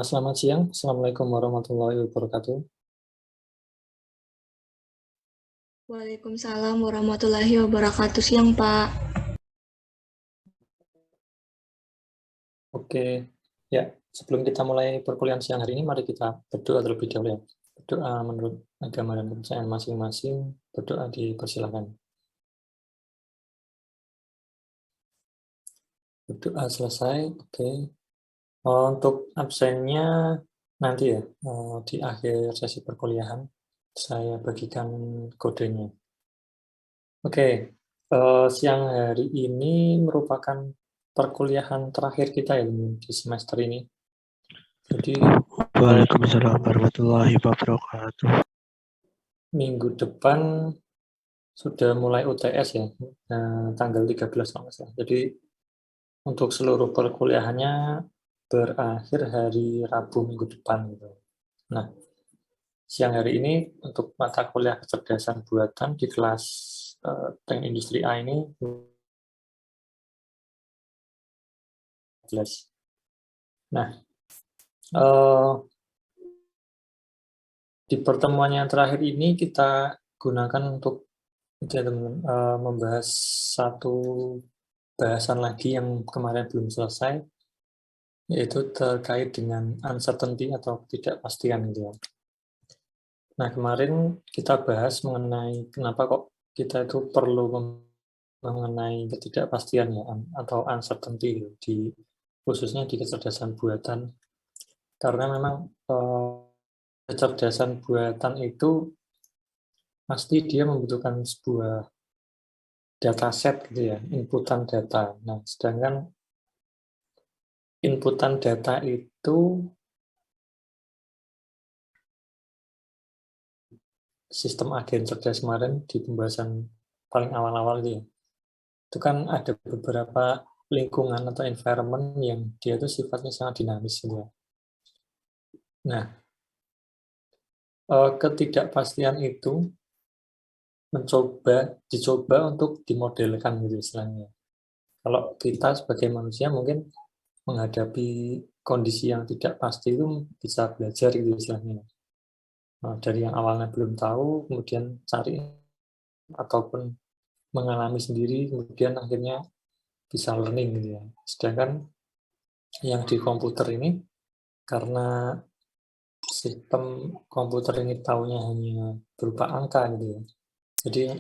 Selamat siang. Assalamualaikum warahmatullahi wabarakatuh. Waalaikumsalam warahmatullahi wabarakatuh. Siang, Pak. Oke, ya. Sebelum kita mulai perkuliahan siang hari ini, mari kita berdoa terlebih dahulu ya. Berdoa menurut agama dan kepercayaan masing-masing. Berdoa dipersilakan. Berdoa selesai. Oke. Untuk absennya nanti ya, di akhir sesi perkuliahan, saya bagikan kodenya. Oke, siang hari ini merupakan perkuliahan terakhir kita ya di semester ini. Jadi Waalaikumsalam warahmatullahi wabarakatuh. minggu depan sudah mulai UTS ya, tanggal 13 kalau nggak salah. Jadi untuk seluruh perkuliahannya berakhir hari Rabu minggu depan gitu. Nah, siang hari ini untuk mata kuliah kecerdasan buatan di kelas Teknik Industri A ini 11. Nah, di pertemuan yang terakhir ini kita gunakan untuk ya, teman-teman, membahas satu bahasan lagi yang kemarin belum selesai, yaitu terkait dengan uncertainty atau ketidakpastian gitu ya. Nah, kemarin kita bahas mengenai kenapa kok kita itu perlu mengenai ketidakpastian ya, atau uncertainty gitu, khususnya di kecerdasan buatan. Karena memang kecerdasan buatan itu pasti dia membutuhkan sebuah dataset gitu ya, inputan data. Nah, sedangkan inputan data itu sistem agen cerdas kemarin di pembahasan paling awal-awal itu kan ada beberapa lingkungan atau environment yang dia itu sifatnya sangat dinamis gitu ya. Nah, ketidakpastian itu dicoba untuk dimodelkan gitu istilahnya. Kalau kita sebagai manusia mungkin menghadapi kondisi yang tidak pasti itu bisa belajar gitu istilahnya. Dari yang awalnya belum tahu, kemudian cari ataupun mengalami sendiri, kemudian akhirnya bisa learning gitu ya. Sedangkan yang di komputer ini, karena sistem komputer ini taunya hanya berupa angka gitu ya. Jadi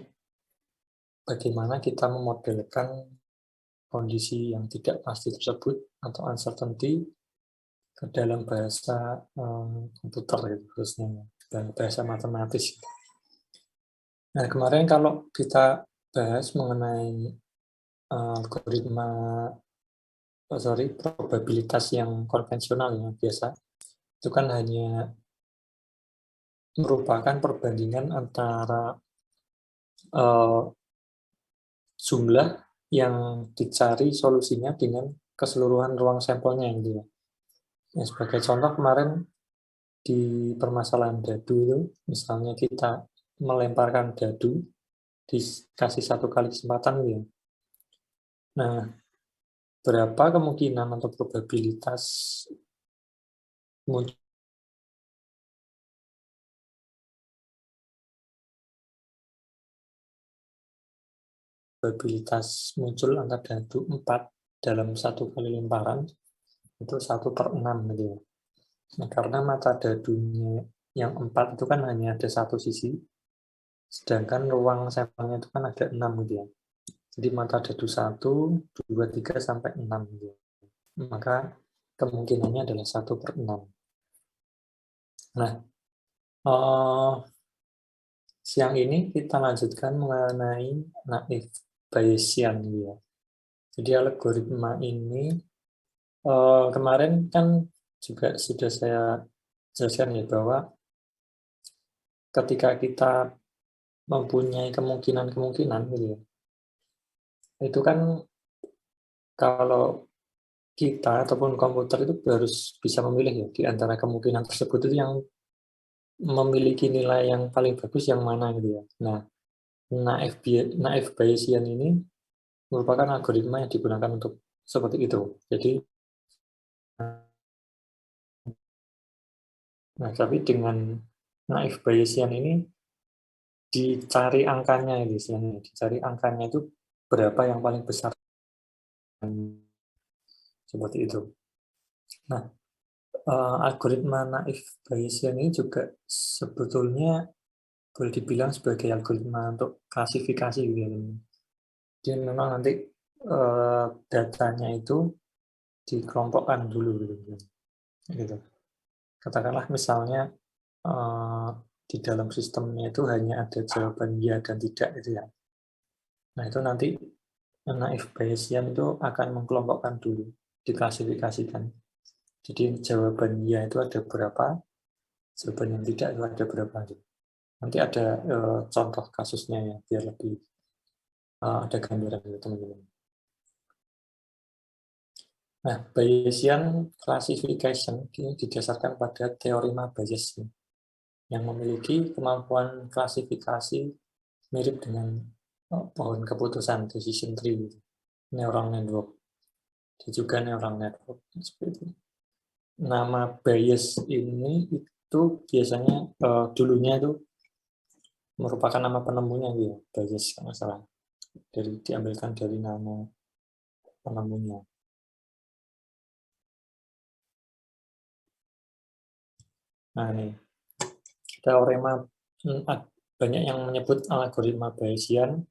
bagaimana kita memodelkan kondisi yang tidak pasti tersebut atau uncertainty ke dalam bahasa komputer gitu, khususnya dan bahasa matematis. Nah, kemarin kalau kita bahas mengenai algoritma, probabilitas yang konvensional yang biasa, itu kan hanya merupakan perbandingan antara jumlah yang dicari solusinya dengan keseluruhan ruang sampelnya gitu ya. Ya, sebagai contoh kemarin di permasalahan dadu itu, misalnya kita melemparkan dadu, dikasih satu kali kesempatan gitu ya. Nah, berapa kemungkinan atau probabilitas muncul angka dadu 4 dalam satu kali lemparan itu 1/6 gitu ya. Nah, karena mata dadunya yang 4 itu kan hanya ada satu sisi, sedangkan ruang sampelnya itu kan ada 6 gitu ya. Jadi mata dadu 1, 2, 3, sampai 6 gitu ya. Maka kemungkinannya adalah 1/6. Nah, siang ini kita lanjutkan mengenai naif Bayesian gitu ya. Jadi algoritma ini kemarin kan juga sudah saya jelaskan ya bahwa ketika kita mempunyai kemungkinan-kemungkinan gitu ya, itu kan kalau kita ataupun komputer itu harus bisa memilih ya di antara kemungkinan tersebut itu yang memiliki nilai yang paling bagus yang mana gitu ya. Nah, naif Bayesian ini merupakan algoritma yang digunakan untuk seperti itu. Jadi Nah, tapi dengan naive Bayesian ini dicari angkanya, dicari angkanya itu berapa yang paling besar, seperti itu. Nah, algoritma naive Bayesian ini juga sebetulnya boleh dibilang sebagai algoritma untuk klasifikasi gitu ya. Jadi memang nanti datanya itu dikelompokkan dulu gitu. Katakanlah misalnya di dalam sistemnya itu hanya ada jawaban ya dan tidak gitu ya. Nah, itu nanti naive Bayesian itu akan mengelompokkan dulu, diklasifikasikan. Jadi jawaban ya itu ada berapa, jawaban yang tidak itu ada berapa. Nanti ada contoh kasusnya ya, biar lebih ada gambaran gitu teman-teman. Nah, Bayesian classification ini didasarkan pada teorema Bayes yang memiliki kemampuan klasifikasi mirip dengan pohon keputusan, decision tree, neural network, dan juga neural network. Seperti itu. Nama Bayes ini itu biasanya dulunya itu merupakan nama penemunya gitu, Bayes kalau salah. Diambilkan dari nama penemunya. Nah, ini teorema banyak yang menyebut algoritma Bayesian,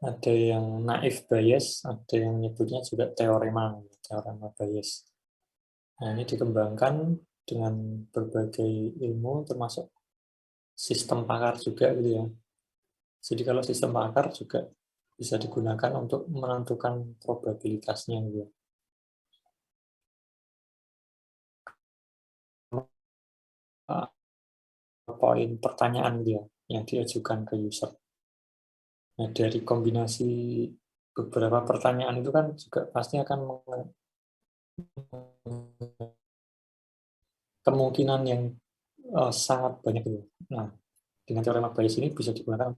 ada yang naive Bayes, ada yang menyebutnya juga teorema Bayes. Nah, ini dikembangkan dengan berbagai ilmu, termasuk sistem pakar juga gitu ya. Jadi kalau sistem pakar juga bisa digunakan untuk menentukan probabilitasnya gitu ya. Poin pertanyaan dia yang diajukan ke user. Nah, dari kombinasi beberapa pertanyaan itu kan juga pasti akan kemungkinan yang sangat banyak gitu. Nah, dengan teorema Bayes ini bisa digunakan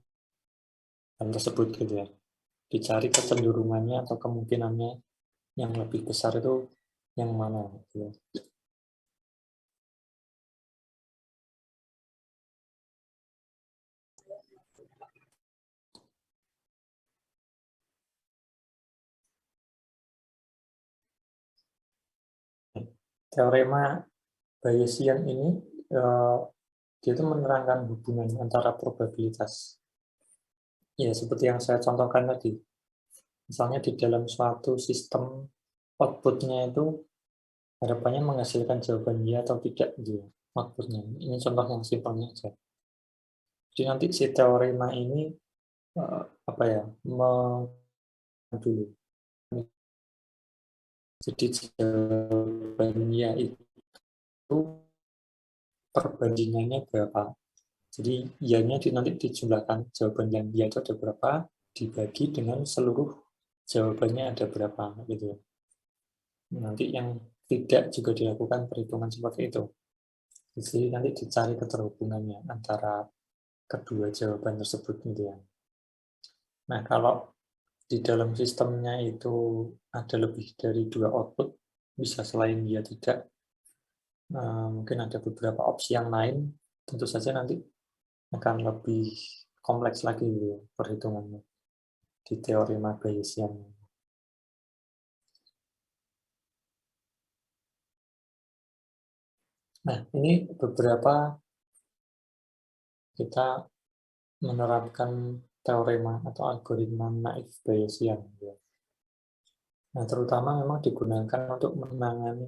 hal tersebut gitu ya. Dicari kecenderungannya atau kemungkinannya yang lebih besar itu yang mana gitu ya. Teorema Bayesian ini dia itu menerangkan hubungan antara probabilitas. Ya, seperti yang saya contohkan tadi. Misalnya di dalam suatu sistem output-nya itu harapannya menghasilkan jawaban ya atau tidak gitu ya, output-nya. Ini contoh yang simpelnya aja. Jadi nanti si teorema ini apa ya, dulu. Jadi jawabannya itu perbandingannya berapa. Jadi ianya nanti dijumlahkan, jawaban yang iya itu ada berapa, dibagi dengan seluruh jawabannya ada berapa gitu. Nanti yang tidak juga dilakukan perhitungan seperti itu. Jadi nanti dicari keterhubungannya antara kedua jawaban tersebut gitu ya. Nah, kalau di dalam sistemnya itu ada lebih dari dua output, bisa selain dia tidak, mungkin ada beberapa opsi yang lain, tentu saja nanti akan lebih kompleks lagi gitu ya, perhitungannya di teorema Bayesian. Nah, ini beberapa kita menerapkan teorema atau algoritma naive Bayesian. Ya. Nah, terutama memang digunakan untuk menangani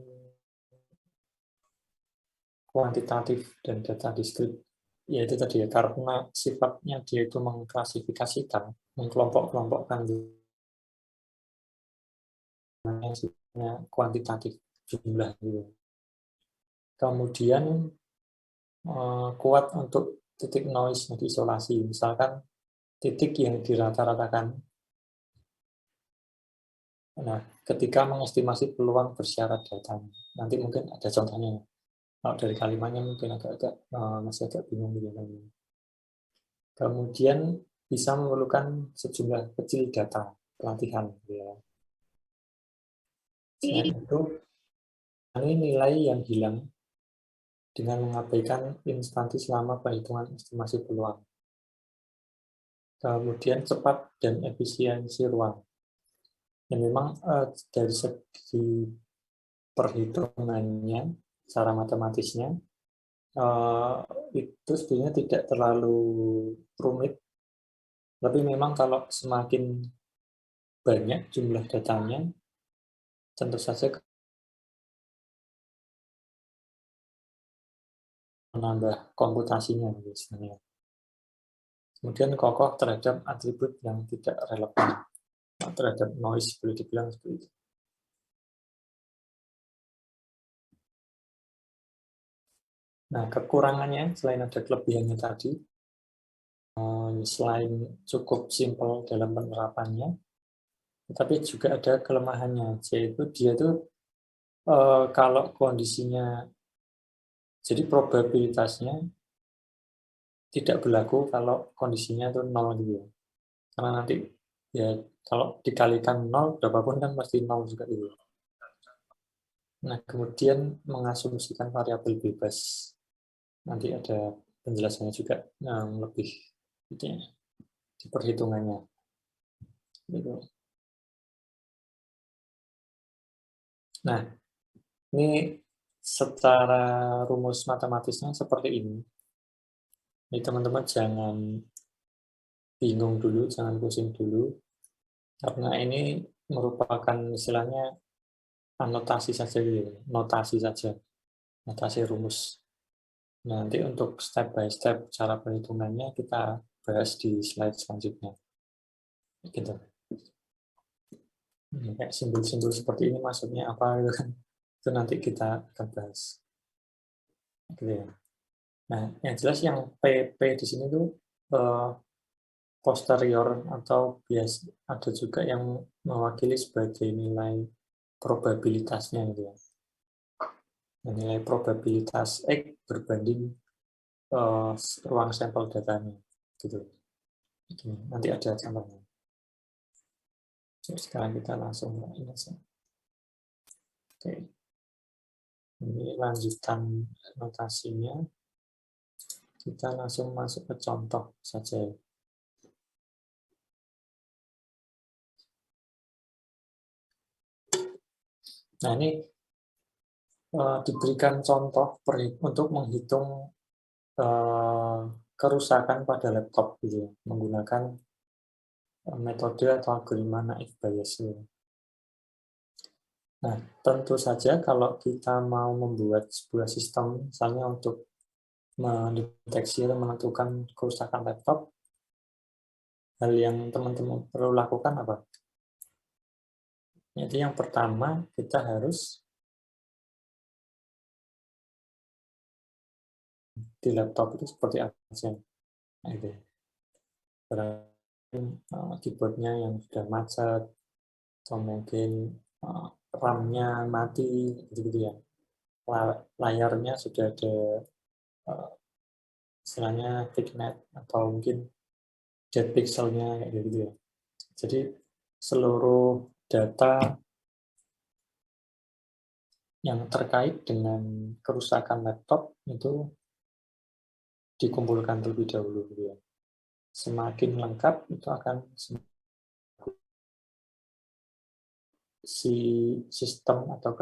kuantitatif dan data diskrit. Yaitu tadi ya, karena sifatnya dia itu mengklasifikasikan, mengkelompok-kelompokkan yang sifatnya kuantitatif jumlah gitu. Kemudian kuat untuk titik noise, jadi isolasi. Misalkan titik yang dirata-ratakan. Nah, ketika mengestimasi peluang bersyarat data, nanti mungkin ada contohnya. Kalau dari kalimatnya mungkin agak-agak masih agak bingung gitu. Kemudian bisa memerlukan sejumlah kecil data pelatihan. Ya. Selain itu, ini nilai yang hilang dengan mengabaikan instansi selama perhitungan estimasi peluang. Kemudian cepat dan efisiensi ruang. Dan memang dari segi perhitungannya, secara matematisnya, itu sebenarnya tidak terlalu rumit. Tapi memang kalau semakin banyak jumlah datanya, tentu saja menambah komputasinya biasanya. Kemudian kokoh terhadap atribut yang tidak relevan, terhadap noise, boleh dibilang seperti itu. Nah, kekurangannya selain ada kelebihannya tadi, selain cukup simpel dalam penerapannya, tapi juga ada kelemahannya, yaitu dia tuh kalau kondisinya, jadi probabilitasnya tidak berlaku kalau kondisinya itu 0 gitu ya. Karena nanti ya kalau dikalikan 0, berapapun kan pasti 0 juga gitu. Nah, kemudian mengasumsikan variabel bebas. Nanti ada penjelasannya juga yang lebih gitu ya, di perhitungannya. Gitu. Nah, ini secara rumus matematisnya seperti ini. Jadi teman-teman jangan bingung dulu, jangan pusing dulu, karena ini merupakan istilahnya anotasi saja gitu, notasi saja, notasi rumus. Nanti untuk step by step cara perhitungannya kita bahas di slide selanjutnya. Gitu. Kayak simbol-simbol seperti ini maksudnya apa gitu kan. Itu nanti kita akan bahas. Gitu ya. Nah, yang jelas yang PP di sini tuh posterior atau bias ada juga yang mewakili sebagai nilai probabilitasnya gitu ya. Nah, nilai probabilitas X berbanding ruang sampel datanya gitu. Nanti ada contohnya. Sekarang kita langsung ini saja. Oke. Ini lanjutan notasinya. Kita langsung masuk ke contoh saja. Nah, ini diberikan contoh untuk menghitung kerusakan pada laptop gitu ya, menggunakan metode atau algoritma naïve Bayes. Nah, tentu saja kalau kita mau membuat sebuah sistem, misalnya untuk mendeteksi atau menentukan kerusakan laptop, hal yang teman-teman perlu lakukan apa? Jadi yang pertama, kita harus di laptop itu seperti apa sih? Nah, itu. Keyboardnya yang sudah macet, atau mungkin RAM-nya mati, gitu-gitu ya. Layarnya sudah ada istilahnya thicknet, atau mungkin dead pixelnya, kayak gitu ya. Jadi seluruh data yang terkait dengan kerusakan laptop itu dikumpulkan terlebih dahulu gitu ya. Semakin lengkap itu akan si sistem atau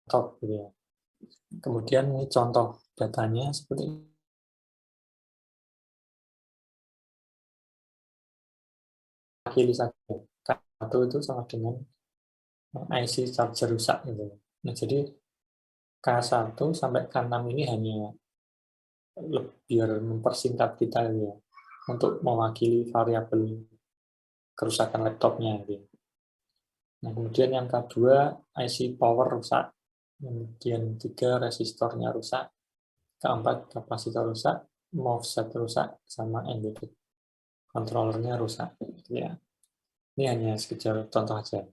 laptop gitu ya. Kemudian ini contoh datanya seperti ini. Wakili saja. Satu itu sama dengan IC charger rusak gitu. Nah, jadi K1 sampai K6 ini hanya biar mempersingkat kita ya, untuk mewakili variabel kerusakan laptopnya gitu. Nah, kemudian yang kedua IC power rusak, kemudian 3 resistornya rusak, keempat kapasitor rusak, MOSFET rusak, sama embedded controllernya rusak gitu ya. Ini hanya sekedar contoh aja.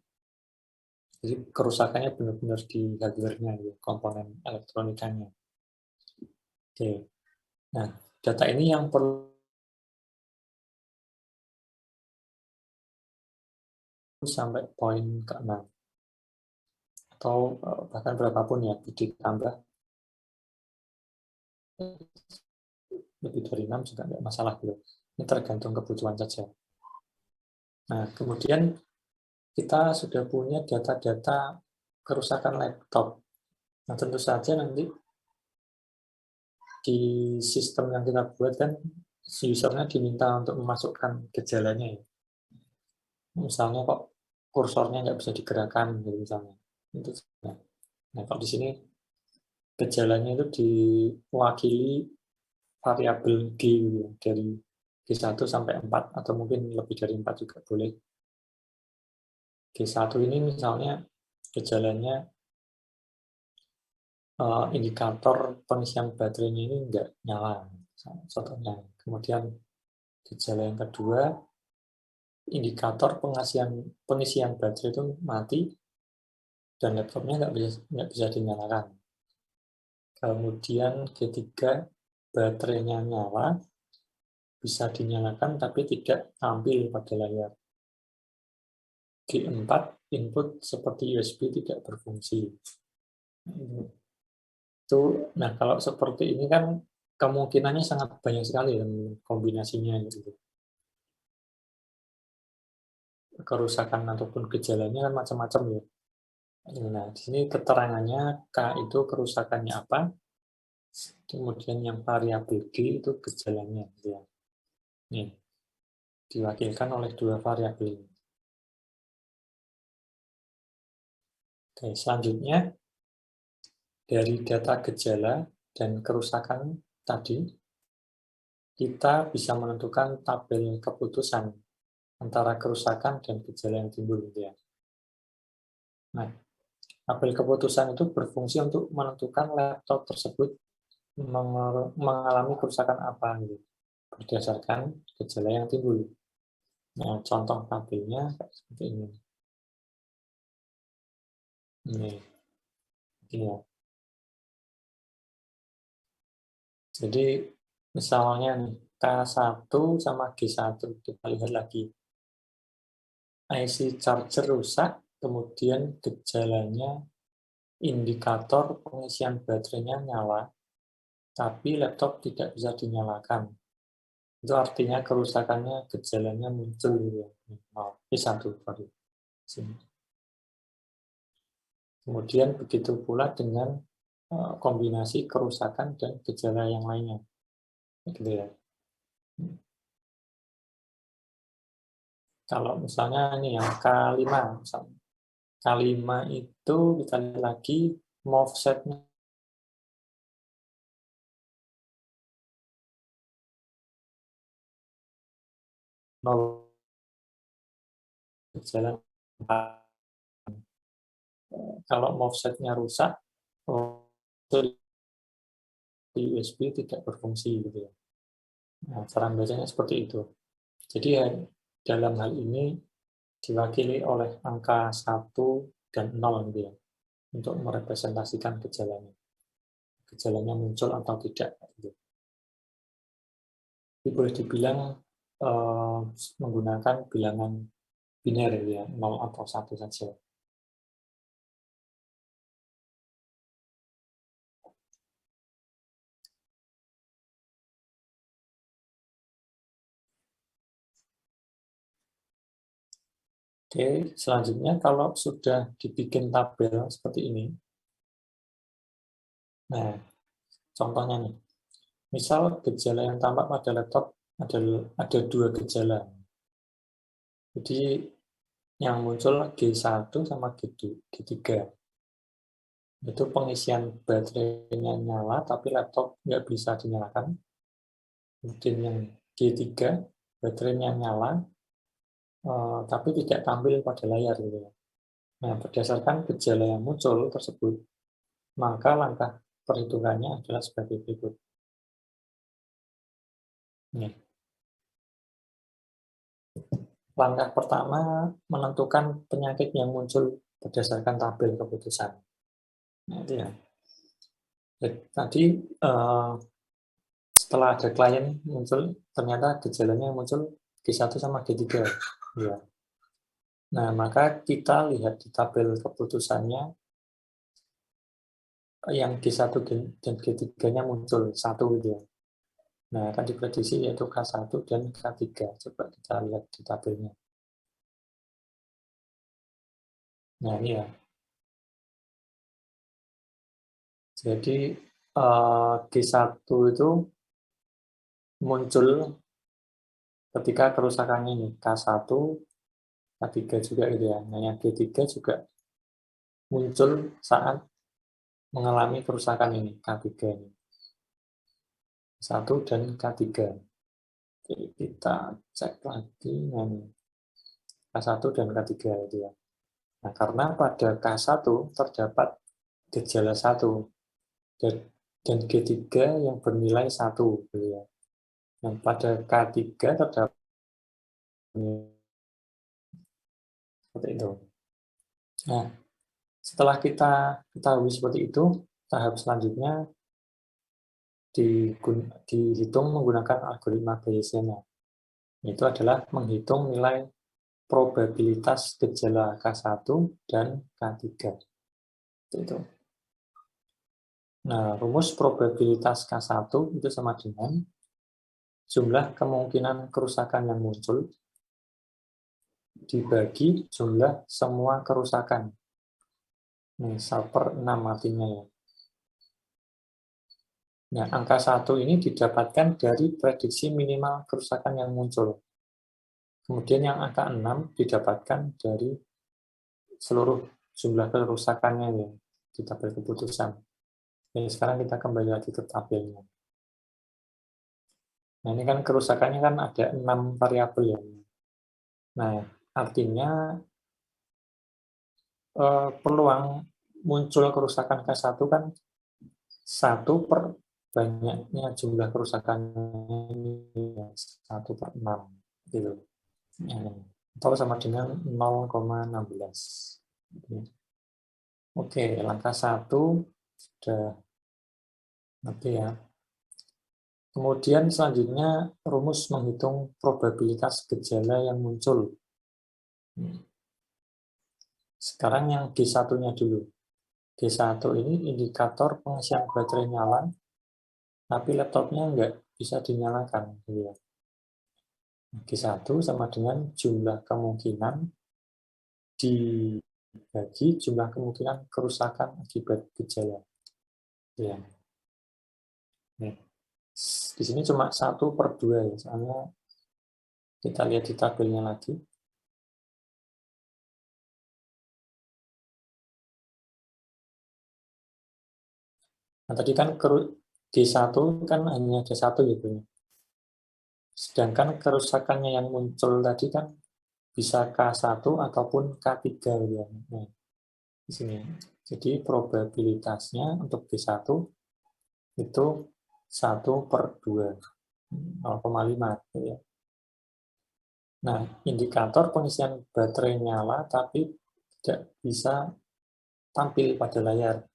Jadi kerusakannya benar-benar di hardware-nya, ya, komponen elektronikanya. Oke. Nah, data ini yang perlu sampai poin ke-6 atau bahkan berapapun ya, ditambah lebih dari 6 juga nggak masalah gitu. Ini tergantung kebutuhan saja. Nah, kemudian kita sudah punya data-data kerusakan laptop. Nah, tentu saja nanti di sistem yang kita buat kan usernya diminta untuk memasukkan gejalanya ya. Misalnya kok kursornya nggak bisa digerakkan gitu misalnya. Itu. Nah, kalau di sini gejalanya itu diwakili variabel G gitu ya, dari G1 sampai 4 atau mungkin lebih dari 4 juga boleh. G1 ini misalnya gejalanya indikator pengisian baterainya ini enggak nyala contohnya. Kemudian gejala yang kedua, indikator pengisian baterai itu mati dan laptopnya nggak bisa dinyalakan. Kemudian G3, baterainya nyala, bisa dinyalakan tapi tidak tampil pada layar. G4, input seperti USB tidak berfungsi. Nah, kalau seperti ini kan kemungkinannya sangat banyak sekali kombinasinya gitu. Kerusakan ataupun gejalanya kan macam-macam ya. Nah, di sini keterangannya K itu kerusakannya apa, kemudian yang variabel G itu gejalanya. Ya. Nih, diwakilkan oleh dua variabel ini. Oke, selanjutnya dari data gejala dan kerusakan tadi, kita bisa menentukan tabel keputusan antara kerusakan dan gejala yang timbul. Ya. Nah, tabel keputusan itu berfungsi untuk menentukan laptop tersebut mengalami kerusakan apa gitu, berdasarkan gejala yang timbul. Nah, contoh tabelnya seperti ini. Ini ya. Jadi misalnya nih, K1 sama G1 kita lihat lagi. IC charger rusak, kemudian gejalanya indikator pengisian baterainya nyala, tapi laptop tidak bisa dinyalakan. Itu artinya kerusakannya, gejalanya muncul ya. P1 sorry. Sini. Kemudian begitu pula dengan kombinasi kerusakan dan gejala yang lainnya. Gitu ya. Kalau misalnya ini yang K5, misalnya. K5 itu kita lihat lagi offsetnya nol, gejala 4. Kalau offsetnya rusak, di USB tidak berfungsi gitu ya. Nah, cara bacanya seperti itu. Jadi ya, dalam hal ini diwakili oleh angka 1 dan 0 gitu ya, untuk merepresentasikan gejalanya. Gejalanya muncul atau tidak. Gitu. Jadi boleh dibilang menggunakan bilangan biner ya, 0 atau 1 saja. Oke, selanjutnya kalau sudah dibikin tabel seperti ini, nah contohnya nih, misal gejala yang tampak pada laptop ada dua gejala. Jadi yang muncul G1 sama G3. Itu pengisian baterainya nyala, tapi laptop nggak bisa dinyalakan. Kemudian yang G3, baterainya nyala, tapi tidak tampil pada layar. Gitu ya. Nah, berdasarkan gejala yang muncul tersebut, maka langkah perhitungannya adalah sebagai berikut. Nih. Langkah pertama, menentukan penyakit yang muncul berdasarkan tabel keputusan. Nah, itu ya. Jadi, tadi setelah ada klien muncul, ternyata gejalanya muncul G1 sama G3. Ya. Nah, maka kita lihat di tabel keputusannya, yang G1 dan G3-nya muncul satu gitu ya. Nah, akan diprediksi yaitu K1 dan K3. Coba kita lihat di tabelnya. Nah, ini ya. Jadi, G1 itu muncul ketika kerusakannya ini K1, K3 juga gitu ya. Nah, yang G3 juga muncul saat mengalami kerusakan ini, K3 ini. 1 dan K3. Jadi kita cek lagi K1 dan K3 itu ya. Nah, karena pada K1 terdapat gejala 1 dan G3 yang bernilai 1 gitu ya. Yang pada K3 terdapat seperti itu. Nah, setelah kita ketahui seperti itu, tahap selanjutnya dihitung menggunakan algoritma Bayesian. Itu adalah menghitung nilai probabilitas gejala K1 dan K3. Itu. Nah, rumus probabilitas K1 itu sama dengan jumlah kemungkinan kerusakan yang muncul dibagi jumlah semua kerusakan. Nih, 1/6 artinya ya. Nah, angka 1 ini didapatkan dari prediksi minimal kerusakan yang muncul. Kemudian yang angka 6 didapatkan dari seluruh jumlah kerusakannya ya, di tabel keputusan. Jadi sekarang kita kembali lagi ke tabelnya. Nah, ini kan kerusakannya kan ada 6 variabel ya. Nah, artinya peluang muncul kerusakan K1 kan 1 per banyaknya jumlah kerusakannya 1/6 gitu. Atau sama dengan 0,16. Oke, langkah 1 sudah nanti ya. Kemudian selanjutnya rumus menghitung probabilitas gejala yang muncul. Sekarang yang G1-nya dulu. G1 ini indikator pengisian baterai nyala, tapi laptopnya nggak bisa dinyalakan. G1 sama dengan jumlah kemungkinan dibagi jumlah kemungkinan kerusakan akibat gejala. Ya. Nih. Di sini cuma 1/2 ya, soalnya kita lihat di tabelnya lagi. Nah, tadi kan G1 kan hanya ada 1 gitu. Sedangkan kerusakannya yang muncul tadi kan bisa K1 ataupun K3 gitu ya. Nah, di sini. Jadi probabilitasnya untuk G1 itu 1/2, 0,5 gitu ya. Nah, indikator pengisian baterai nyala tapi tidak bisa tampil pada layar.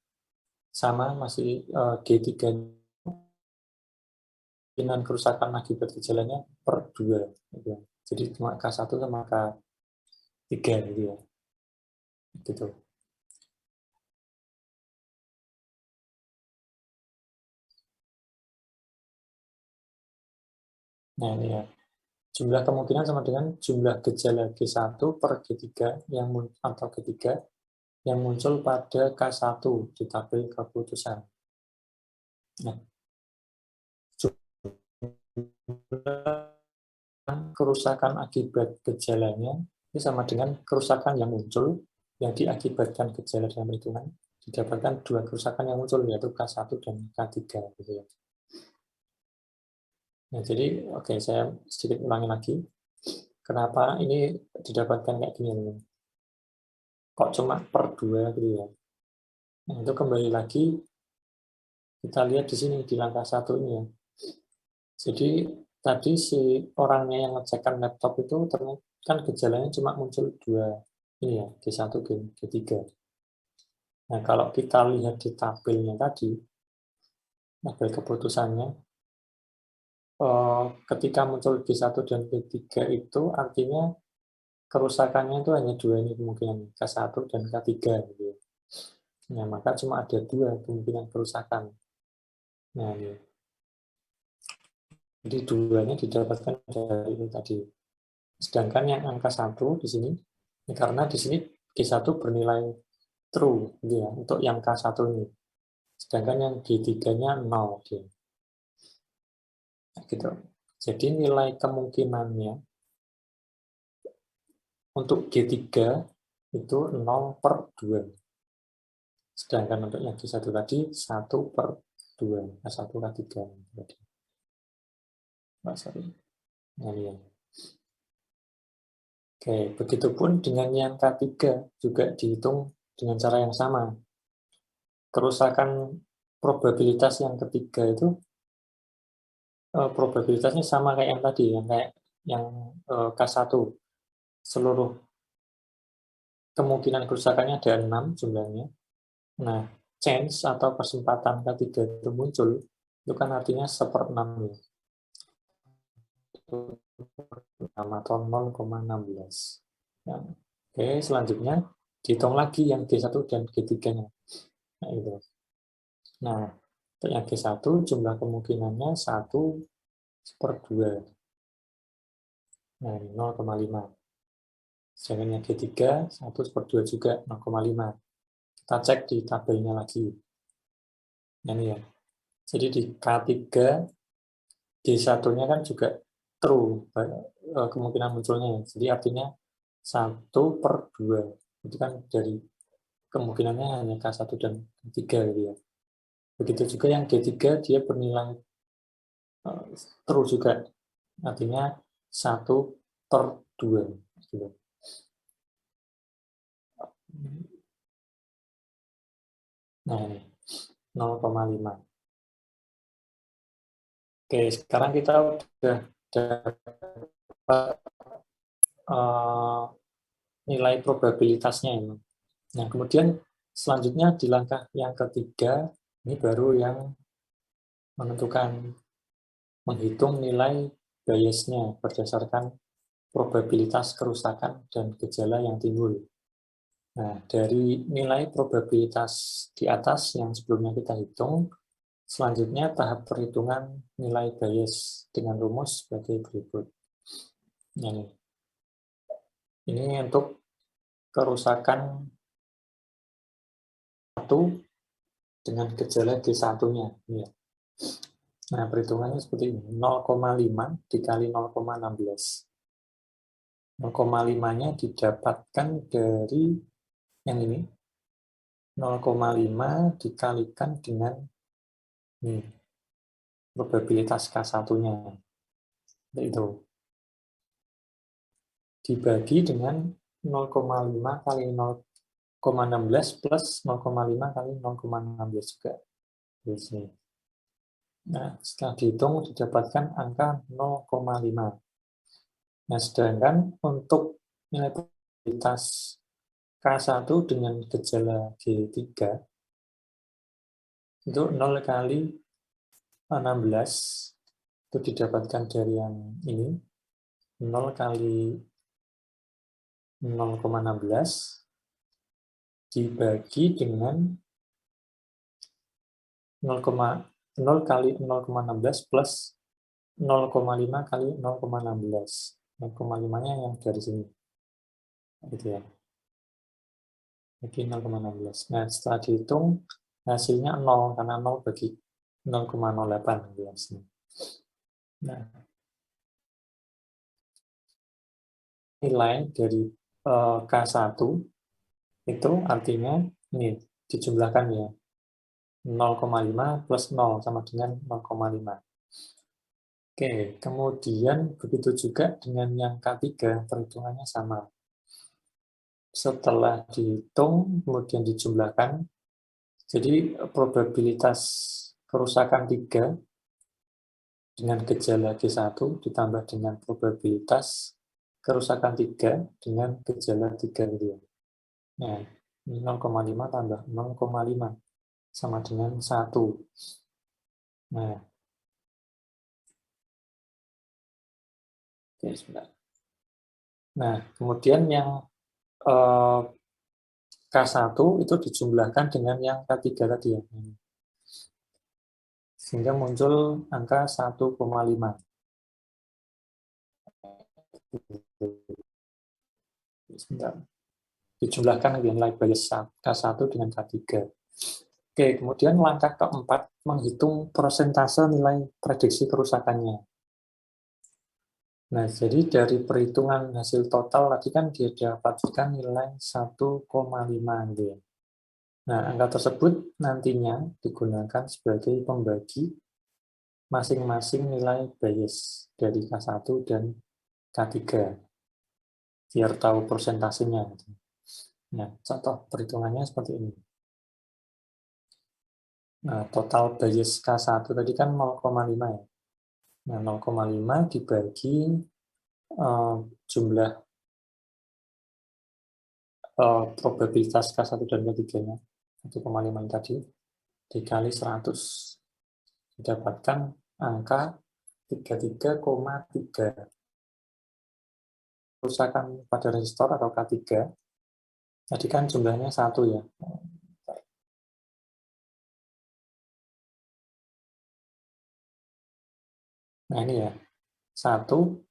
Sama masih G3 dengan kerusakan akibat gejalanya per 2. Gitu. Jadi cuma K1 sama K3 gitu ya. Gitu. Nah, ini ya. Jumlah kemungkinan sama dengan jumlah gejala G1 per G3 atau G3 yang muncul pada K1 di tabel keputusan. Nah, kerusakan akibat gejalanya ini sama dengan kerusakan yang muncul yang diakibatkan gejala dalam hitungan didapatkan 2 kerusakan yang muncul yaitu K1 dan K3 gitu ya. Nah, jadi oke, saya sedikit ulangi lagi. Kenapa ini didapatkan kayak gini? Kok cuma per 2 gitu ya? Nah, itu kembali lagi kita lihat di sini di langkah 1 ini ya. Jadi tadi si orangnya yang ngecekkan laptop itu ternyata kan gejalanya cuma muncul 2 ini ya, G1, G3. Nah, kalau kita lihat di tabelnya tadi, tabel keputusannya, ketika muncul G1 dan G3 itu artinya kerusakannya itu hanya dua ini kemungkinan, K1 dan K3 gitu ya. Nah, maka cuma ada dua kemungkinan kerusakan. Nah, ini. Jadi duanya didapatkan dari ini tadi. Sedangkan yang angka 1 di sini, karena di sini G1 bernilai true gitu ya, untuk yang K1 ini. Sedangkan yang G3-nya 0 gitu. Nah, gitu. Jadi nilai kemungkinannya untuk G3 itu 0/2. Sedangkan untuk yang G1 tadi 1/2. K1, K3. Nah, ini ya. Oke, begitupun dengan yang K3 juga dihitung dengan cara yang sama. Kerusakan probabilitas yang ketiga itu probabilitasnya sama kayak yang tadi, yang kayak yang K1. Seluruh kemungkinan kerusakannya ada 6 jumlahnya. Nah, chance atau kesempatan K3 itu muncul, itu kan artinya 1/6 ya. Atau 0,16. Nah, oke, selanjutnya dihitung lagi yang G1 dan G3-nya. Nah, itu. Nah, untuk yang G1 jumlah kemungkinannya 1/2. Nah, 0,5. Sedangkan yang G3 1/2 juga 0,5. Kita cek di tabelnya lagi. Nah, ini ya. Jadi di K3 G1-nya kan juga true kemungkinan munculnya. Jadi artinya 1/2. Itu kan dari kemungkinannya hanya K1 dan K3 gitu ya. Begitu juga yang G3 dia bernilai true juga. Artinya 1/2. Gitu. Nah ini 0,5. Oke, sekarang kita udah dapat nilai probabilitasnya ini. Nah, kemudian selanjutnya di langkah yang ketiga, ini baru yang menentukan, menghitung nilai biasnya berdasarkan probabilitas kerusakan dan gejala yang timbul. Nah, dari nilai probabilitas di atas yang sebelumnya kita hitung, selanjutnya tahap perhitungan nilai bias dengan rumus sebagai berikut. Ini untuk kerusakan 1 dengan gejala G1-nya. Ya. Nah, perhitungannya seperti ini. 0,5 dikali 0,16. 0,5-nya didapatkan dari yang ini. 0,5 dikalikan dengan probabilitas K1-nya. Itu. Dibagi dengan 0,5 kali 0,16 plus 0,5 kali 0,16 juga. Di sini. Nah, setelah dihitung didapatkan angka 0,5. Nah, sedangkan untuk nilai probabilitas K1 dengan gejala G3 itu 0 kali 16 itu didapatkan dari yang ini, 0 kali 0,16 dibagi dengan 0 kali 0,16 plus 0,5 kali 0,16. 0,5-nya yang dari sini. Gitu ya. Jadi 0,16. Nah, setelah dihitung hasilnya 0 karena 0 bagi 0,08 gitu ya. Nah, nilai dari K1 itu artinya ini dijumlahkan ya. 0,5 plus 0 sama dengan 0,5. Oke, kemudian begitu juga dengan yang K3, perhitungannya sama. Setelah dihitung, kemudian dijumlahkan, jadi probabilitas kerusakan 3 dengan gejala G1 ditambah dengan probabilitas kerusakan 3 dengan gejala 3 gitu ya. Nah, 0,5 tambah 0,5 sama dengan 1. Nah, Oke, sebentar. Nah, kemudian yang K1 itu dijumlahkan dengan yang K3 tadi ya. Sehingga muncul angka 1,5. Sebentar. Dijumlahkan nilai bias K1 dengan K3. Oke, kemudian langkah keempat, menghitung persentase nilai prediksi kerusakannya. Nah, jadi dari perhitungan hasil total tadi kan dia dapatkan nilai 1,5 gitu ya. Nah, angka tersebut nantinya digunakan sebagai pembagi masing-masing nilai bias dari K1 dan K3, biar tahu persentasenya. Nah, contoh perhitungannya seperti ini. Nah, total bias K1 tadi kan 0,5 ya. Nah, 0,5 dibagi jumlah probabilitas K1 dan K3-nya, 1,5 tadi, dikali 100. Didapatkan angka 33,3. Kerusakan pada resistor atau K3, tadi kan jumlahnya 1 ya. Nah ini ya, 1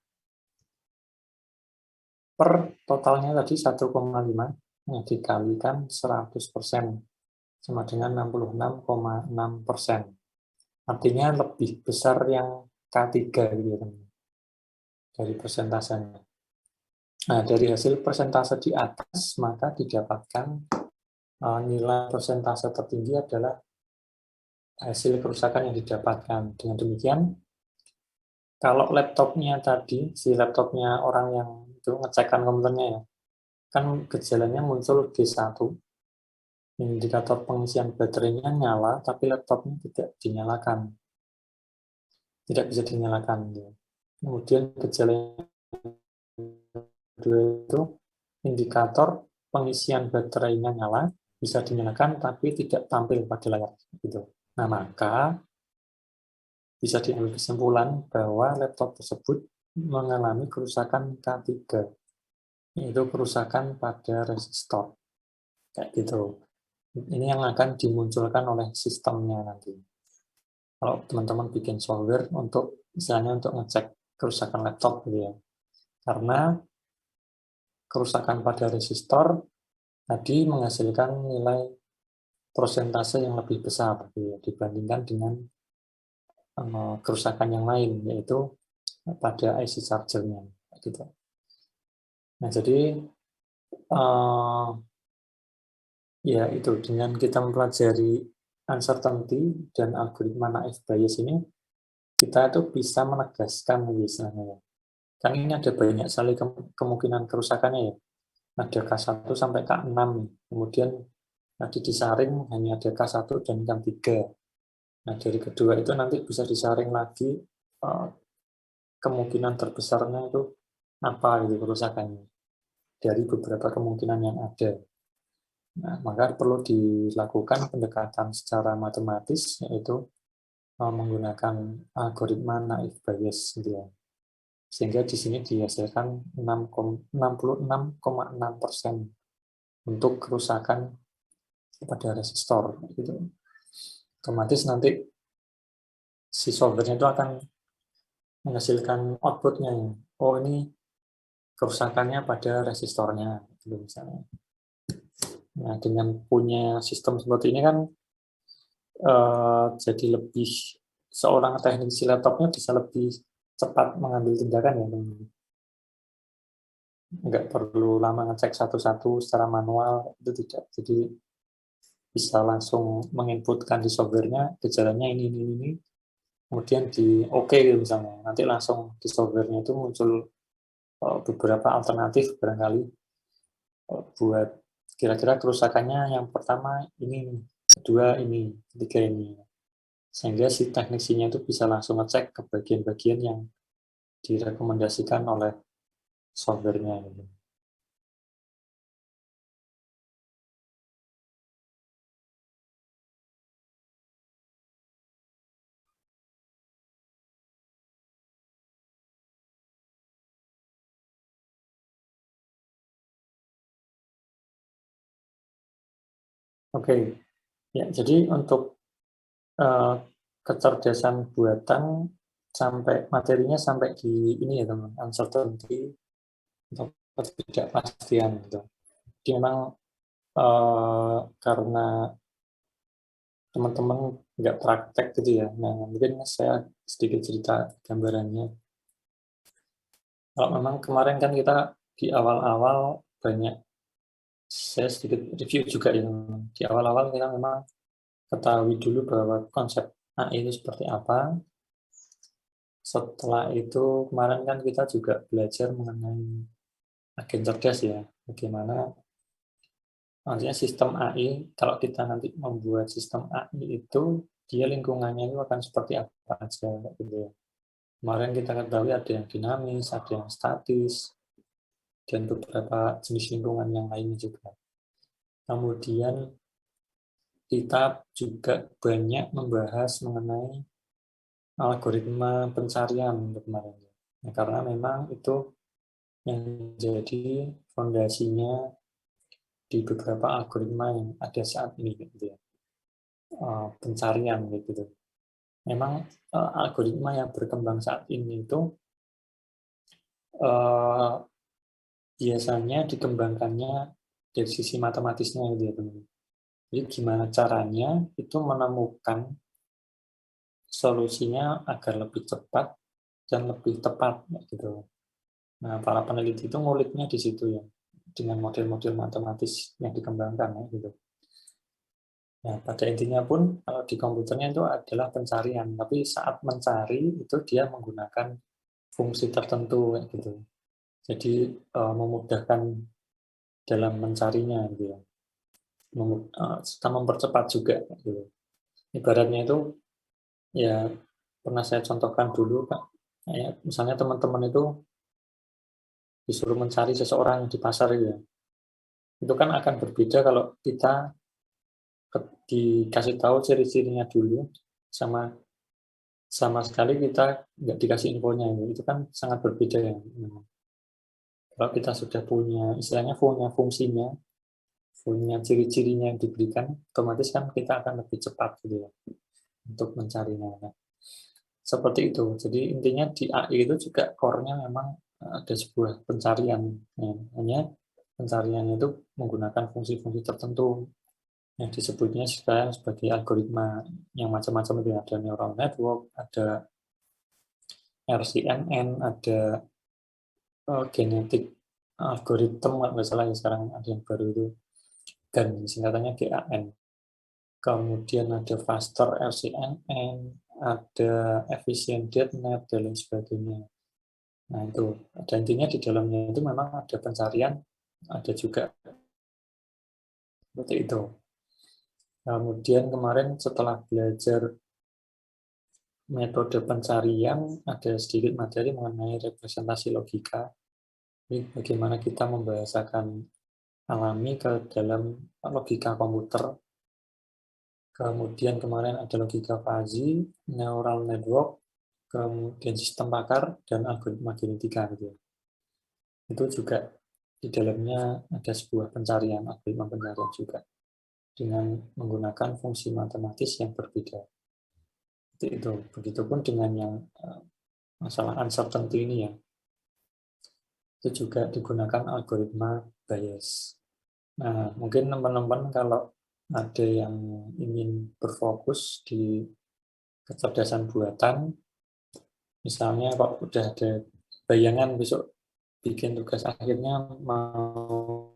per totalnya tadi 1,5, yang dikalikan 100%, sama dengan 66,6%. Artinya lebih besar yang K3 gitu kan, dari persentasenya. Nah, dari hasil persentase di atas, maka didapatkan nilai persentase tertinggi adalah hasil kerusakan yang didapatkan. Dengan demikian, kalau laptopnya tadi, si laptopnya orang yang itu ngecekkan komputernya ya, kan gejalanya muncul G1, indikator pengisian baterainya nyala, tapi laptopnya tidak dinyalakan. Tidak bisa dinyalakan. Ya. Kemudian gejala kedua itu indikator pengisian baterainya nyala, bisa dinyalakan tapi tidak tampil pada layar. Gitu. Nah, maka bisa diambil kesimpulan bahwa laptop tersebut mengalami kerusakan K3, yaitu kerusakan pada resistor. Kayak gitu. Ini yang akan dimunculkan oleh sistemnya nanti. Kalau teman-teman bikin software untuk misalnya untuk ngecek kerusakan laptop gitu ya. Karena kerusakan pada resistor tadi menghasilkan nilai persentase yang lebih besar gitu ya, dibandingkan dengan kerusakan yang lain, yaitu pada IC charger-nya. Gitu. Nah, jadi ya itu dengan kita mempelajari uncertainty dan algoritma naif Bayes ini, kita itu bisa menegaskan misalnya. Kan ini ada banyak sekali kemungkinan kerusakannya ya. Ada K1 sampai K6, kemudian nanti disaring hanya ada K1 dan K3. Nah, dari kedua itu nanti bisa disaring lagi kemungkinan terbesarnya itu apa gitu kerusakannya dari beberapa kemungkinan yang ada. Nah, maka perlu dilakukan pendekatan secara matematis, yaitu menggunakan algoritma naif Bayes gitu ya. Sehingga di sini dihasilkan 66,6% untuk kerusakan pada resistor. Gitu. Otomatis nanti si solvernya itu akan menghasilkan outputnya. Oh, ini kerusakannya pada resistornya, gitu misalnya. Nah, dengan punya sistem seperti ini kan jadi lebih, seorang teknisi laptopnya bisa lebih cepat mengambil tindakan ya, teman-teman. Nggak perlu lama ngecek satu-satu secara manual, itu tidak. Jadi bisa langsung menginputkan di softwarenya gejalanya ini, kemudian di oke gitu misalnya. Nanti langsung di softwarenya itu muncul beberapa alternatif barangkali buat kira-kira kerusakannya yang pertama ini, kedua ini, ketiga ini. Sehingga si teknisinya itu bisa langsung ngecek ke bagian-bagian yang direkomendasikan oleh softwarenya. Oke, ya jadi untuk kecerdasan buatan sampai materinya sampai di ini ya teman, uncertainty atau ketidakpastian gitu. Jadi memang karena teman-teman nggak praktek gitu ya. Nah, mungkin saya sedikit cerita gambarannya. Kalau memang kemarin kan kita di awal-awal banyak, saya sedikit review juga ya. Di awal-awal kita memang ketahui dulu bahwa konsep AI itu seperti apa. Setelah itu kemarin kan kita juga belajar mengenai agen cerdas ya. Bagaimana maksudnya sistem AI, kalau kita nanti membuat sistem AI itu, dia lingkungannya itu akan seperti apa aja gitu ya. Kemarin kita ketahui ada yang dinamis, ada yang statis, dan beberapa jenis lingkungan yang lainnya juga. Kemudian kita juga banyak membahas mengenai algoritma pencarian untuk kemarin. Nah, karena memang itu yang jadi fondasinya di beberapa algoritma yang ada saat ini gitu ya. Pencarian gitu. Memang algoritma yang berkembang saat ini itu biasanya dikembangkannya dari sisi matematisnya gitu ya teman. Jadi gimana caranya itu menemukan solusinya agar lebih cepat dan lebih tepat gitu. Nah, para peneliti itu nguliknya di situ ya, dengan model-model matematis yang dikembangkan ya, gitu. Nah, pada intinya pun kalau di komputernya itu adalah pencarian, tapi saat mencari itu dia menggunakan fungsi tertentu gitu. Jadi memudahkan dalam mencarinya gitu ya. Serta mempercepat juga gitu. Ibaratnya itu ya pernah saya contohkan dulu Pak. Kayak misalnya teman-teman itu disuruh mencari seseorang di pasar ya. Itu kan akan berbeda kalau kita dikasih tahu ciri-cirinya dulu sama sama sekali kita nggak dikasih infonya itu kan sangat berbeda ya. Kalau kita sudah punya istilahnya punya fungsinya, punya ciri-cirinya yang diberikan, otomatis kan kita akan lebih cepat gitu ya untuk mencarinya. Nah, seperti itu. Jadi intinya di AI itu juga core-nya memang ada sebuah pencarian. Nah, hanya pencariannya itu menggunakan fungsi-fungsi tertentu yang disebutnya sekarang sebagai algoritma yang macam-macam itu ada neural network, ada RCNN, ada genetic algorithm nggak salah ya sekarang ada yang baru itu dan singkatannya GAN. Kemudian ada faster RCNN, ada efficient DeepNet dan lain sebagainya. Nah itu, ada intinya di dalamnya itu memang ada pencarian, ada juga seperti itu. Kemudian kemarin setelah belajar metode pencarian, ada sedikit materi mengenai representasi logika. Ini bagaimana kita membahasakan alami ke dalam logika komputer. Kemudian kemarin ada logika fuzzy, neural network, kemudian sistem pakar, dan algoritma genetika. Gitu. Itu juga di dalamnya ada sebuah pencarian, algoritma pencarian juga, dengan menggunakan fungsi matematis yang berbeda. Itu. Begitupun dengan yang masalah uncertainty ini ya, itu juga digunakan algoritma bias. Nah, mungkin teman-teman kalau ada yang ingin berfokus di kecerdasan buatan, misalnya kok udah ada bayangan besok bikin tugas akhirnya mau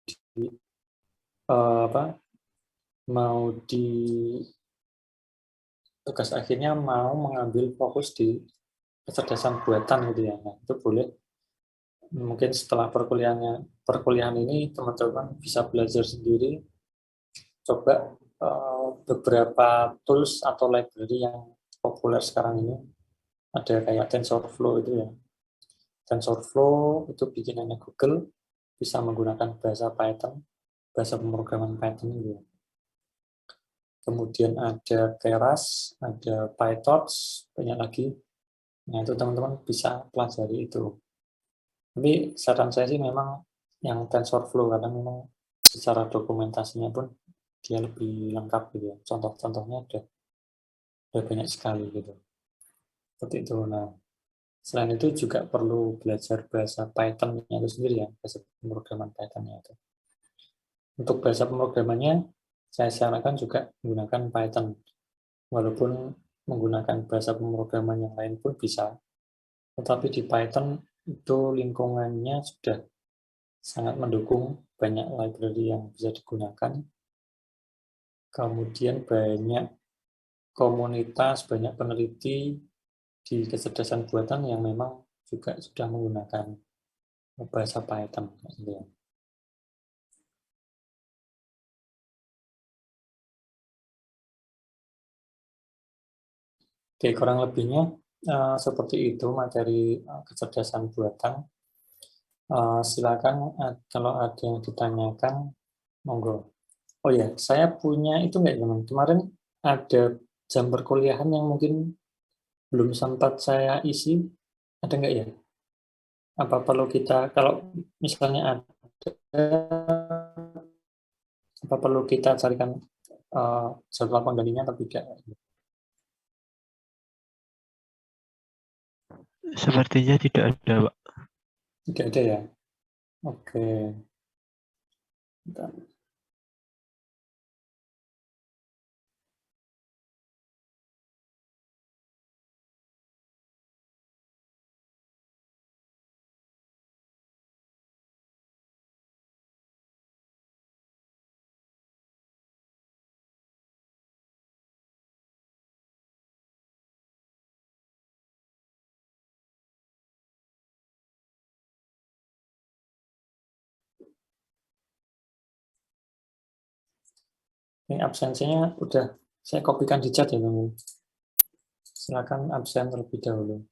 di, apa mau di tugas akhirnya mau mengambil fokus di kecerdasan buatan gitu ya. Nah, itu boleh mungkin setelah perkuliahan ini teman-teman bisa belajar sendiri, coba beberapa tools atau library yang populer sekarang ini. Ada kayak TensorFlow itu ya. TensorFlow itu bikinannya Google, bisa menggunakan bahasa Python, bahasa pemrograman Python gitu ya. Kemudian ada Keras, ada PyTorch, banyak lagi. Nah, itu teman-teman bisa pelajari itu. Tapi saran saya sih memang yang TensorFlow, karena memang secara dokumentasinya pun dia lebih lengkap gitu ya. Contoh-contohnya udah banyak sekali gitu. Seperti itu. Nah, selain itu juga perlu belajar bahasa Python-nya itu sendiri ya, bahasa pemrograman Python-nya itu. Untuk bahasa pemrogramannya, saya sarankan juga menggunakan Python. Walaupun menggunakan bahasa pemrograman yang lain pun bisa, tetapi di Python itu lingkungannya sudah sangat mendukung, banyak library yang bisa digunakan, kemudian banyak komunitas, banyak peneliti di kecerdasan buatan yang memang juga sudah menggunakan bahasa Python. Oke, kurang lebihnya seperti itu materi kecerdasan buatan. Silakan kalau ada yang ditanyakan, monggo. Oh ya, saya punya itu nggak teman? Kemarin ada jam perkuliahan yang mungkin belum sempat saya isi, ada nggak ya? Apa perlu kita, kalau misalnya ada, apa perlu kita carikan jadwal penggantinya atau tidak? Sepertinya tidak ada, Pak. Tidak ada ya? Oke. Bentar. Ini absensinya udah saya kopikan di chat ya, teman. Silakan absen terlebih dahulu.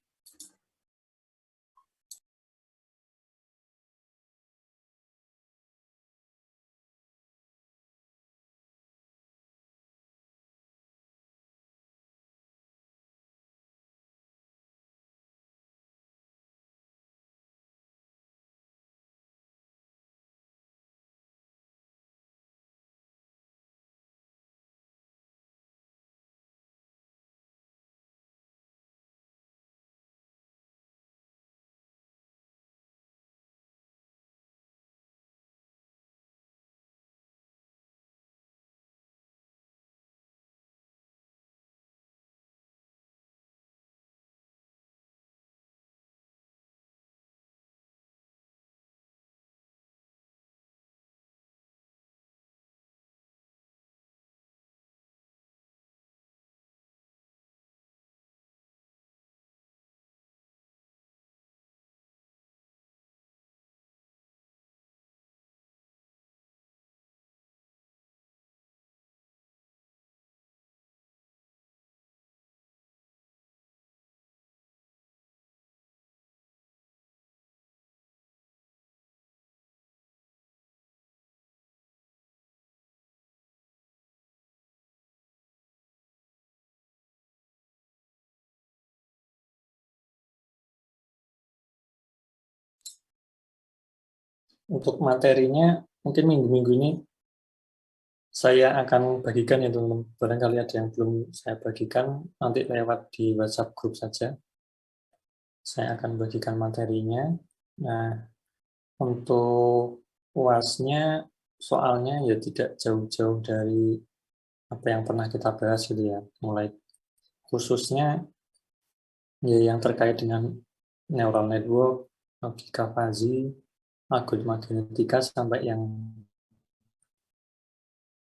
Untuk materinya, mungkin minggu-minggu ini saya akan bagikan ya teman-teman. Barangkali ada yang belum saya bagikan, nanti lewat di WhatsApp grup saja. Saya akan bagikan materinya. Nah, untuk UASnya, soalnya ya tidak jauh-jauh dari apa yang pernah kita bahas gitu ya. Mulai khususnya ya yang terkait dengan neural network, logika fuzzy, algoritma genetika, sampai yang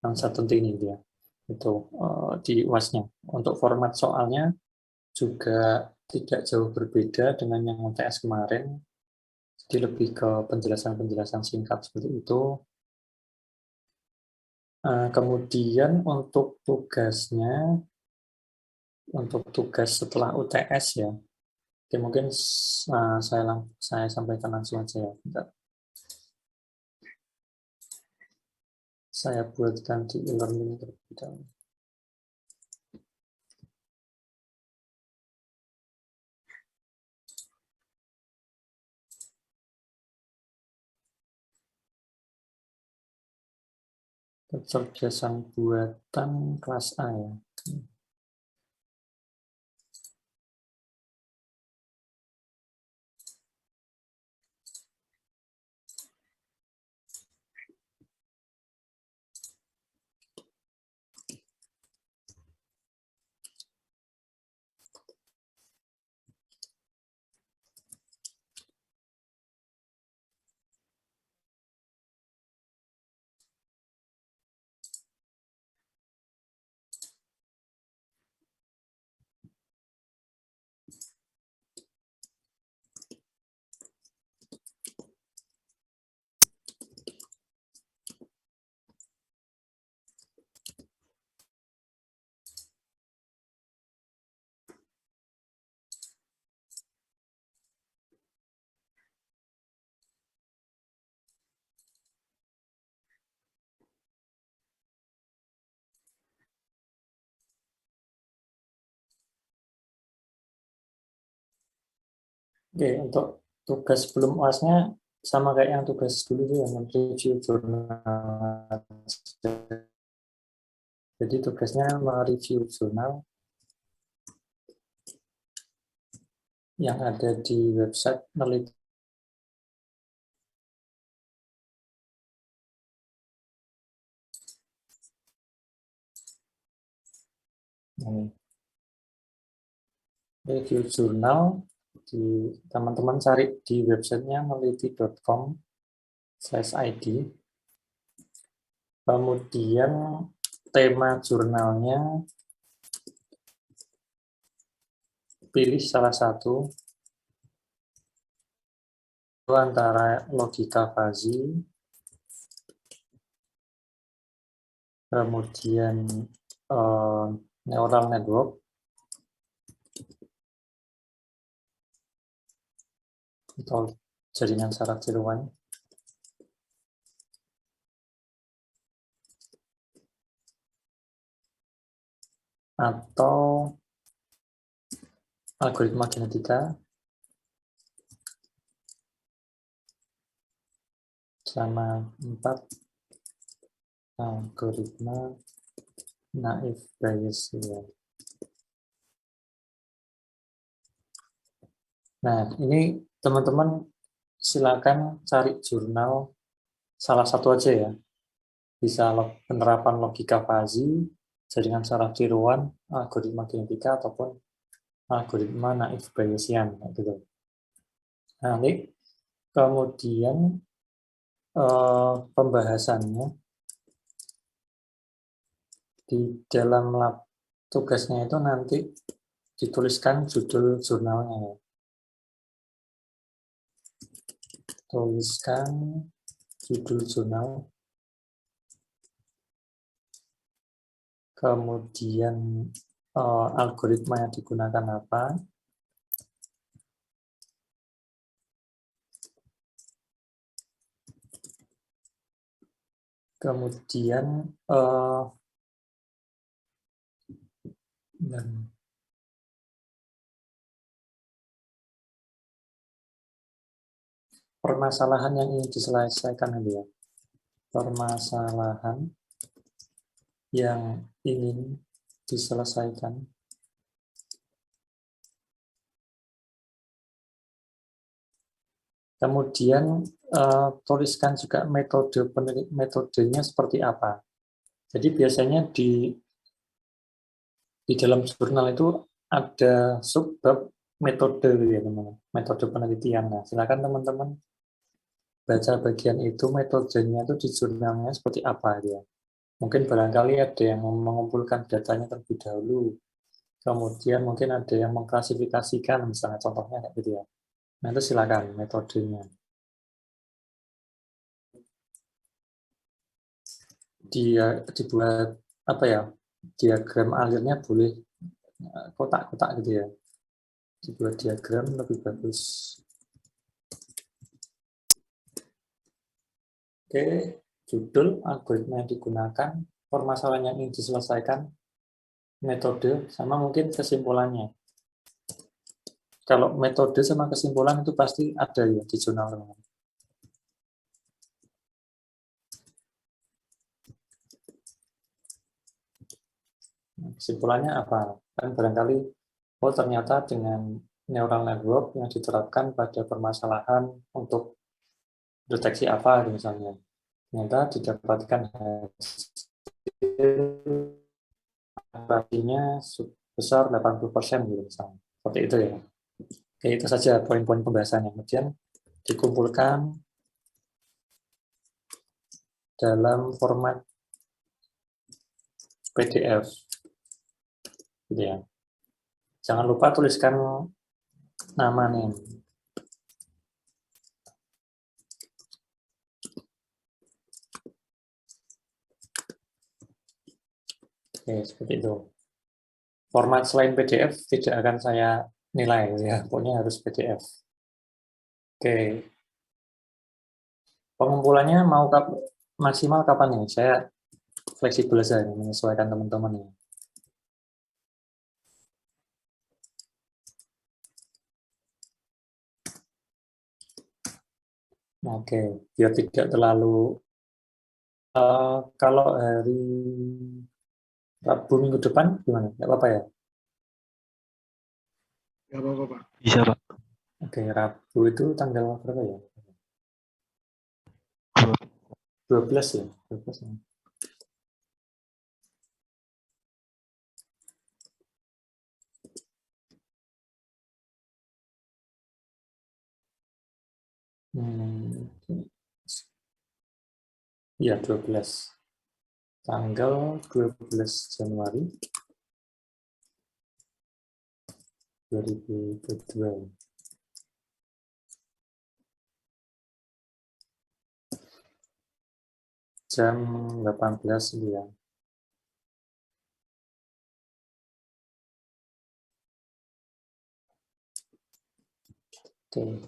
satu ini dia itu di UASnya. Untuk format soalnya juga tidak jauh berbeda dengan yang UTS kemarin, jadi lebih ke penjelasan-penjelasan singkat seperti itu. Kemudian untuk tugasnya, untuk tugas setelah UTS ya, oke, mungkin saya sampaikan langsung aja ya. Bentar. Saya buatkan di e-learning terlebih dahulu. Kecerdasan buatan kelas A ya. Oke, untuk tugas sebelum UASnya sama kayak yang tugas dulu tuh yang review jurnal. Jadi tugasnya mereview jurnal yang ada di website penelitian. Review jurnal di teman-teman cari di websitenya meneliti.com/id. Kemudian tema jurnalnya pilih salah satu antara logika fuzzy, kemudian neural network, atau jaringan saraf tiruan, atau algoritma genetika, sama 4 algoritma naive Bayesian. Nah, ini teman-teman silakan cari jurnal salah satu aja ya. Bisa penerapan logika fuzzy, jaringan saraf tiruan, algoritma genetika, ataupun algoritma naive Bayesian. Gitu. Nah, nanti kemudian pembahasannya di dalam tugasnya itu nanti dituliskan judul jurnalnya. Tuliskan judul jurnal, kemudian algoritma yang digunakan apa, kemudian permasalahan yang ingin diselesaikan ya. Permasalahan yang ingin diselesaikan. Kemudian tuliskan juga metodenya seperti apa. Jadi biasanya di dalam jurnal itu ada subbab metode ya teman-teman, metode penelitian. Nah, silakan teman-teman baca bagian itu, metodenya itu di jurnalnya seperti apa ya. Mungkin barangkali ada yang mengumpulkan datanya terlebih dahulu, kemudian mungkin ada yang mengklasifikasikan, misalnya contohnya kayak gitu ya. Nah, itu silakan metodenya. Dia dibuat apa ya? Diagram alirnya boleh kotak-kotak gitu ya. Dibuat diagram lebih bagus. Oke, judul, algoritma yang digunakan, permasalahan yang ingin diselesaikan, metode, sama mungkin kesimpulannya. Kalau metode sama kesimpulan itu pasti ada ya di jurnal teman-teman. Kesimpulannya apa? Kan barangkali, oh ternyata dengan neural network yang diterapkan pada permasalahan untuk deteksi apa misalnya, ternyata didapatkan hasil akurasinya sebesar 80% gitu misalnya. Seperti itu ya. Oke, itu saja poin-poin pembahasannya. Kemudian dikumpulkan dalam format PDF. Gitu ya. Jangan lupa tuliskan namanya. Oke, seperti itu. Format selain PDF tidak akan saya nilai ya, pokoknya harus PDF. Oke, pengumpulannya mau maksimal kapan nih? Saya fleksibel saja menyesuaikan teman-teman ya. Oke, biar tidak terlalu kalau hari Rabu minggu depan gimana? Nggak apa-apa ya? Nggak apa-apa, Pak. Bisa, Pak. Oke, Rabu itu tanggal berapa ya? 12 ya? 12 ya. Ya, 12. Tanggal 12 Januari 2022. Jam 18 ya. Oke.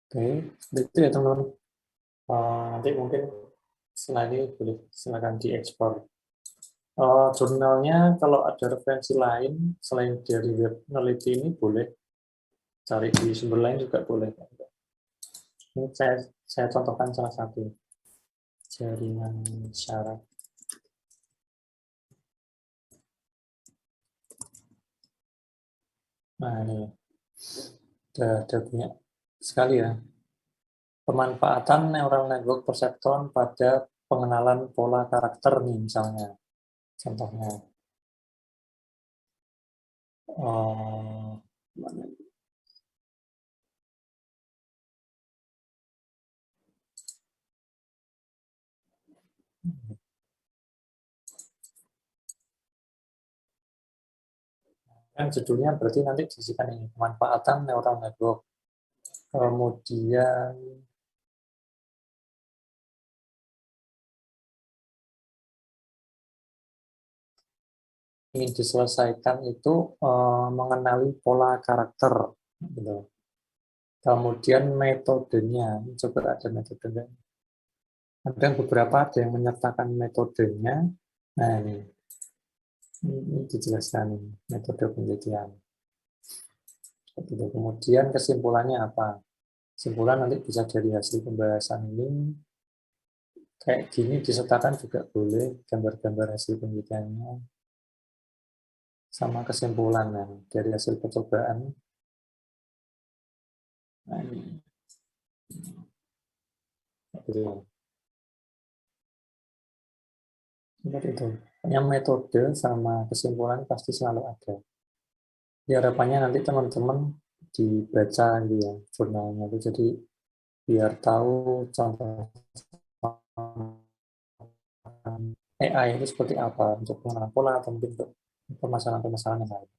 Oke, itu ya teman-teman. Nanti mungkin setelah ini boleh silakan diekspor. Jurnalnya kalau ada referensi lain selain dari web peneliti ini boleh cari di sumber lain juga boleh. Ini saya contohkan salah satu jaringan syarat. Nah ini ada banyak sekali ya. Pemanfaatan neural network perceptron pada pengenalan pola karakter nih misalnya. Contohnya. Mana? Kan judulnya berarti nanti disisikan ini pemanfaatan neural network. Kemudian ingin diselesaikan itu mengenali pola karakter. Gitu. Kemudian metodenya, coba ada metodenya. Ada beberapa ada yang menyertakan metodenya. Nah ini dijelaskan metode penelitian. Kemudian kesimpulannya apa? Kesimpulan nanti bisa dari hasil pembahasan ini. Kayak gini disertakan juga boleh, gambar-gambar hasil penelitiannya. Sama kesimpulan dari hasil percobaan. Nah, ini. Seperti itu. Yang metode sama kesimpulan pasti selalu ada. Ya, harapannya nanti teman-teman dibaca gitu ya, jurnalnya itu. Jadi biar tahu contoh AI itu seperti apa untuk pengenalan pola atau mungkin untuk permasalahan-permasalahan yang lain.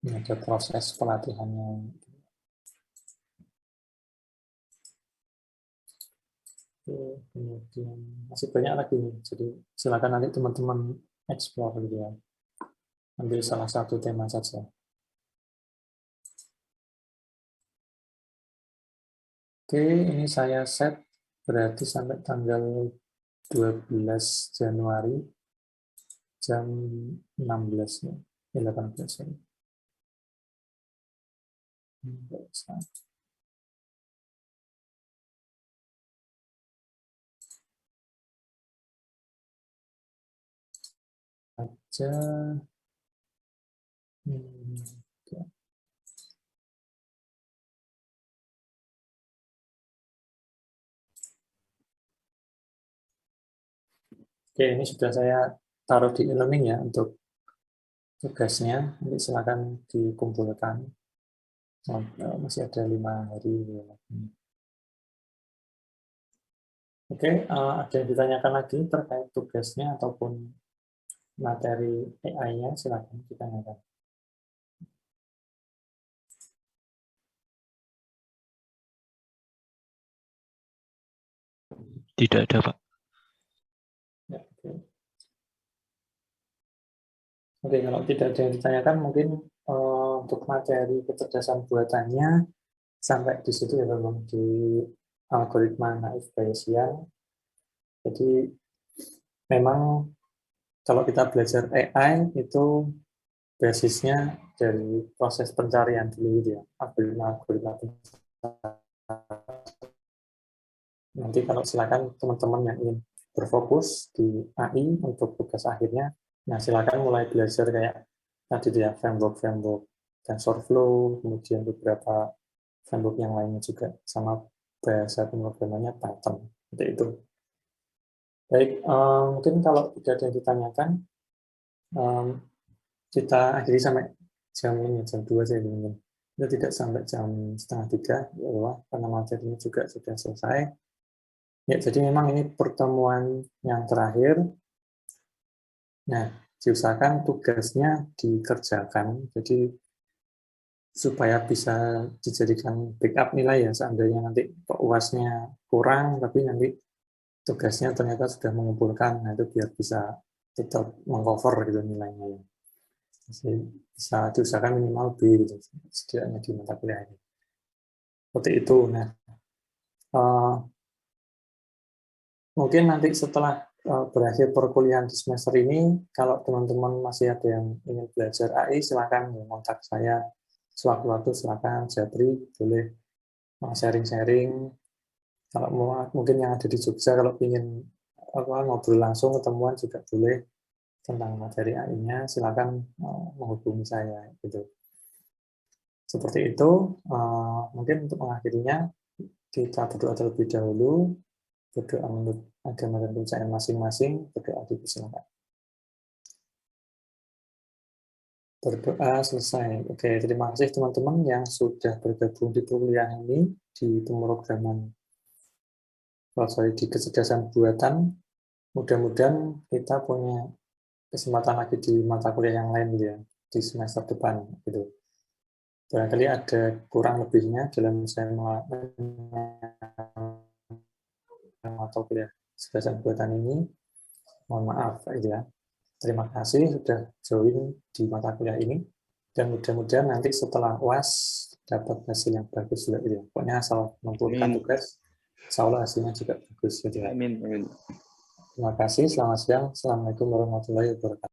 Ini ada proses pelatihannya. Kemudian masih banyak lagi nih. Jadi silakan nanti teman-teman explore gitu ya. Ambil salah satu tema saja. Oke, ini saya set berarti sampai tanggal 12 Januari jam 16 ya. 18 ya. saja. Oke. Oke, ini sudah saya taruh di e-learning ya untuk tugasnya. Nanti silakan dikumpulkan. Masih ada 5 hari. Oke, ada yang ditanyakan lagi terkait tugasnya ataupun materi AI-nya, silakan ditanyakan. Tidak ada, Pak. Ya, oke. Oke, kalau tidak ada yang ditanyakan, mungkin untuk materi kecerdasan buatannya sampai di situ ya, memang di algoritma naif Bayesian. Jadi memang kalau kita belajar AI itu basisnya dari proses pencarian dulu gitu ya, algoritma. Nanti kalau silakan teman-teman yang ingin berfokus di AI untuk tugas akhirnya, nah silakan mulai belajar kayak tadi ya, framework TensorFlow, kemudian beberapa framework yang lainnya juga, sama bahasa pemrogramannya Python. Seperti itu. Baik, mungkin kalau tidak ada yang ditanyakan, kita akhiri sampai jam ini, jam 2 saja mungkin. Kita tidak sampai jam 2:30, ya, karena materinya juga sudah selesai. Ya, jadi memang ini pertemuan yang terakhir. Nah, diusahakan tugasnya dikerjakan, jadi supaya bisa dijadikan backup nilai ya, seandainya nanti UAS-nya kurang, tapi nanti tugasnya ternyata sudah mengumpulkan, nah itu biar bisa tetap mengcover gitu nilainya. Jadi bisa diusahakan minimal B gitu, setidaknya di mata kuliah ini. Seperti itu. Nah, mungkin nanti setelah berakhir perkuliahan di semester ini, kalau teman-teman masih ada yang ingin belajar AI, silakan kontak saya sewaktu-waktu, silakan Japri, boleh sharing-sharing. Kalau mau, mungkin yang ada di Jogja, kalau ingin ngobrol langsung, ketemuan juga boleh tentang materi AI-nya, silakan menghubungi saya. Gitu. Seperti itu, mungkin untuk mengakhirinya, kita berdoa terlebih dahulu, berdoa menurut agama dan kepercayaan masing-masing, berdoa dipersilakan. Berdoa selesai. Oke, terima kasih teman-teman yang sudah bergabung di perkuliahan ini di pemrograman, di kecerdasan buatan. Mudah-mudahan kita punya kesempatan lagi di mata kuliah yang lain ya, di semester depan gitu. Barangkali ada kurang lebihnya dalam saya atau kuliah kecerdasan buatan ini. Mohon maaf ya. Terima kasih sudah join di mata kuliah ini, dan mudah-mudahan nanti setelah UAS dapat hasil yang bagus juga gitu. Pokoknya asal mengumpulkan tugas, insya Allah hasilnya juga bagus gitu ya. Amin. Terima kasih, selamat siang. Assalamualaikum warahmatullahi wabarakatuh.